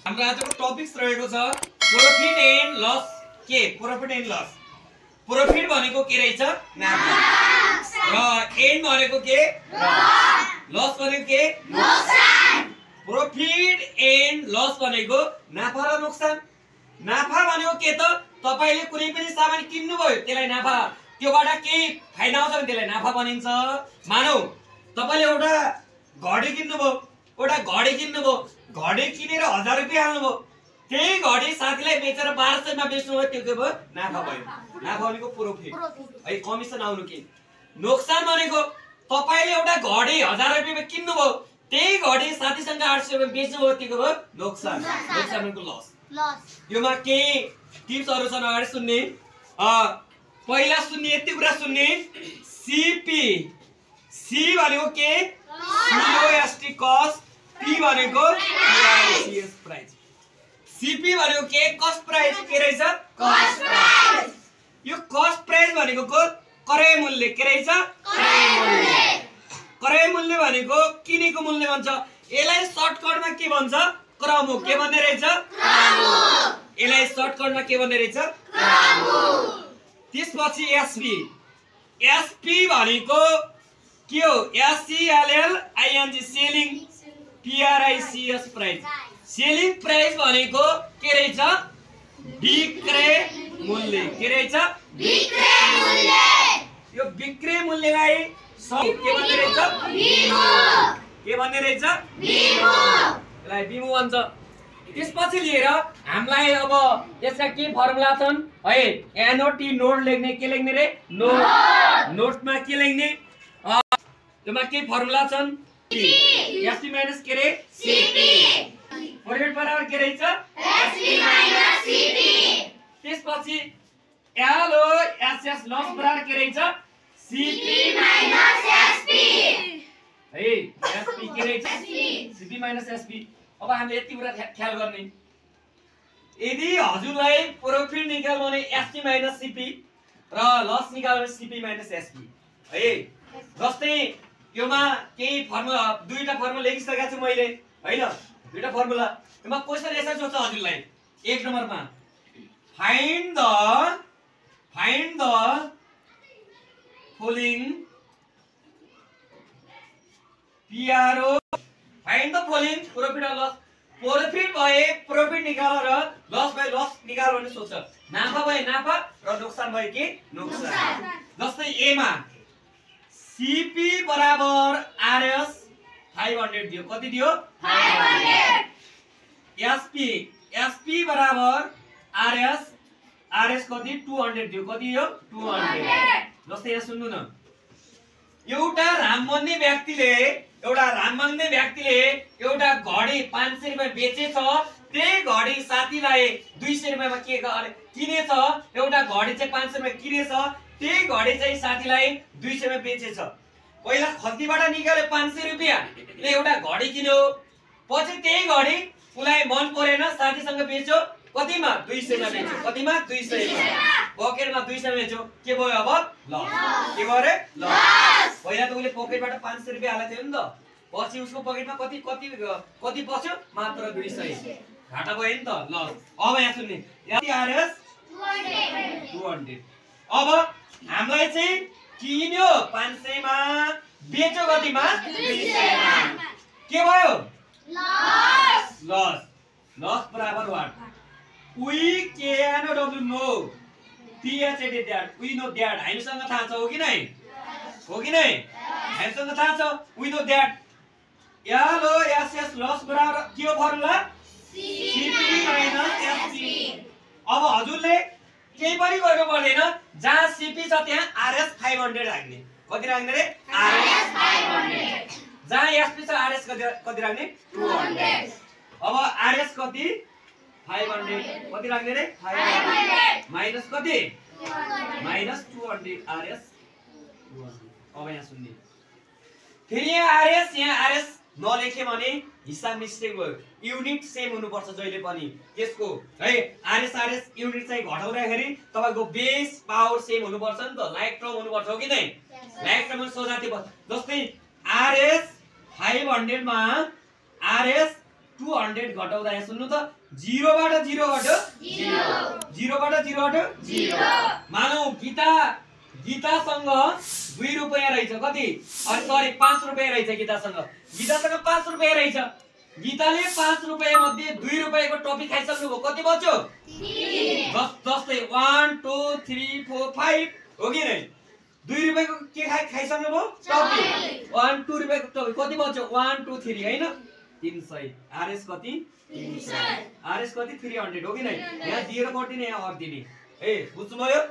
हाम्रो आजको टपिक्स रहेको छ प्रॉफिट एन्ड लस के प्रॉफिट एन्ड लस। प्रॉफिट भनेको के रहेछ नाफा र एन्ड भनेको के लस भनेको के नोक्सान। प्रॉफिट एन्ड लस भनेको नाफा र नोक्सान। नाफा भनेको के त तपाईले कुनै पनि सामान किन्नु भयो त्यसलाई नाफा त्योबाट केही फाइदा आउँछ भने त्यसलाई नाफा भनिन्छ। मानौ तपाईले एउटा घडी किन्नुभयो घडी किनेर 1000 रुपैयाँ हाल्नुभयो त्यही घडी साथीलाई बेचेर 1200 मा बेच्नुभयो त्यो के भयो नाफा भयो। नाफा भनेको प्रॉफिट है कमिसन आउनु के। नोक्सान भनेको तपाईले एउटा घडी 1000 रुपैयाँमा किन्नुभयो त्यही घडी साथीसँग 800 रुपैयाँ बेच्नुभयो त्यो भयो नोक्सान। नोक्सान भनेको लस। योमा के टिप्सहरु छन् अगाडि सुन्ने। पहिला सुन्ने यति कुरा सुन्ने सीपी सी भनेको के COST कस्ट पी भनेको PRICS प्राइस। सीपी भनेको के कस्ट प्राइस के रहेछ कस्ट प्राइस। यो कस्ट प्राइस भनेको क्रय मूल्य के रहेछ क्रय मूल्य भनेको किनेको मूल्य भन्छ। यसलाई सर्टकटमा के भन्छ क्रम के भन्ने रहेछ यसलाई सर्टकटमा के भन्ने रहेछ त्यसपछि एसपी भनेको के हो SELLING selling PRICS price. Selling price भनेको के रहेछ बिक्री मूल्य के रहेछ बिक्री मूल्य। यो बिक्री मूल्यलाई के भन्ने रहेछ के भन्ने रहेछ यसलाई बिमु भन्छ। त्यसपछि लिएर हामीलाई अब यसका के फर्मुला छन् है एनओटी नोट लेख्ने के लेख्ने रे नोटमा के लेख्ने त्यसमा के फर्मुला छन् एसपी माइनस के रे सीपी प्रॉफिट बराबर के रहेछ एसपी माइनस सीपी। त्यसपछि एलओएसएस लस बराबर के रहेछ सीपी माइनस एसपी है एसपी के रहेछ सीपी माइनस एसपी। अब हामीले यति कुरा ख्याल गर्ने यदि हजुरलाई प्रॉफिट निकाल्नु भने एसपी माइनस सीपी र लस निकाल्नु भने सीपी माइनस एसपी है। जस्तै योमा केही फर्मुला दुईटा फर्मुला लेखिसकेको छु मैले हैन दुईटा फर्मुला। यसमा क्वेशन यसरी सोध्छ हजुरलाई एक नम्बरमा find the following PRO find the following profit र लस। प्रॉफिट भए प्रॉफिट निकाल र लस भए लस निकाल भन्ने सोध्छ। नाफा भए नाफा र नोक्सान भए के नोक्सान। जस्तै ए मा सीपी बराबर RS 500 दियो कति दियो 500। एसपी बराबर RS कति 200 दियो कति दियो 200। जस्तै यहाँ सुन्नु न एउटा राम मान्ने व्यक्तिले एउटा घडी 500 रुपैयाँ बेचेछ त्यही घडी साथीलाई 200 रुपैयाँमा के किनेछ। एउटा घडी चाहिँ 500 रुपैयाँ किनेछ त्यही घडी चाहिँ साथीलाई 200 रुपैयाँ बेचेछ। पहिला खल्तीबाट निकाल्यो 500 रुपैयाँ ले एउटा घडी किन्यो पछि त्यही घडी उलाई मन परेन साथीसँग बेच्यो कतिमा 200 मा बेच्यो कतिमा 200 मा पकेटमा 200 बेच्यो के भयो अब लस के भयो रे लस। पहिला त उले पकेटबाट 500 रुपैयाँ हालेको थियो नि त पछि उसको पकेटमा कति बच्यो मात्र 200 घाटा भयो नि त लस। अब यहाँ सुन्ने RS 200 अब हामीलाई चाहिँ किन्यो 500 मा बेच्यो कतिमा 200 मा के भयो लस। लस बराबर what we can know PHAD that we know that हामीसँग थाहा छ हो कि नै हामीसँग थाहा छ we know that LOSS loss बराबर के हो फर्मुला CP माइनस SC। अब हजुरले केही पनि गर्नु पर्दैन जहाँ CP छ त्यहाँ RS 500 राख्ने कति राख्ने रे RS 500। जहाँ SP छ RS कति राख्ने 200। अब RS कति 500 कति राख्ने रे 500 माइनस कति माइनस 200 RS 200। अब यहाँ सुन्ने फेरि यहाँ RS नलेखे भने हिसाब मिस्टेक भयो। युनिट सेम हुनुपर्छ जहिले पनि त्यसको है RS युनिट चाहिँ घटाउँदाखेरि तपाईको बेस पावर सेम हुनुपर्छ नि त लाइक टर्म हुनुपर्छ हो कि नै लाइक टर्म सजाती भयो। जस्तै RS 500 मा RS 200 घटाउँदा यहाँ सुन्नु त 0 बाट 0 घट्यो 0 बाट 0 घट्यो 0 मानौ गीतासँग 2 रुपैयाँ रहेछ कति सरी 5 रुपैयाँ रहेछ गीतासँग 5 रुपैयाँ रहेछ गीताले 5 रुपैयाँ मध्ये 2 रुपैयाँको टफी खाइसक्नु भयो कति बच्यो 3 जस्तै 1 2 3 4 5 हो कि नै 2 रुपैयाँको के खाइसक्नु भयो टफी 1 2 रुपैयाँको टफी कति बच्यो 1 2 3 हैन 300 आरएस कति 300 आरएस कति 300 हो कि नै यहाँ दिएर कटिने यहाँ अर्दिने ए बुझ्नुभयो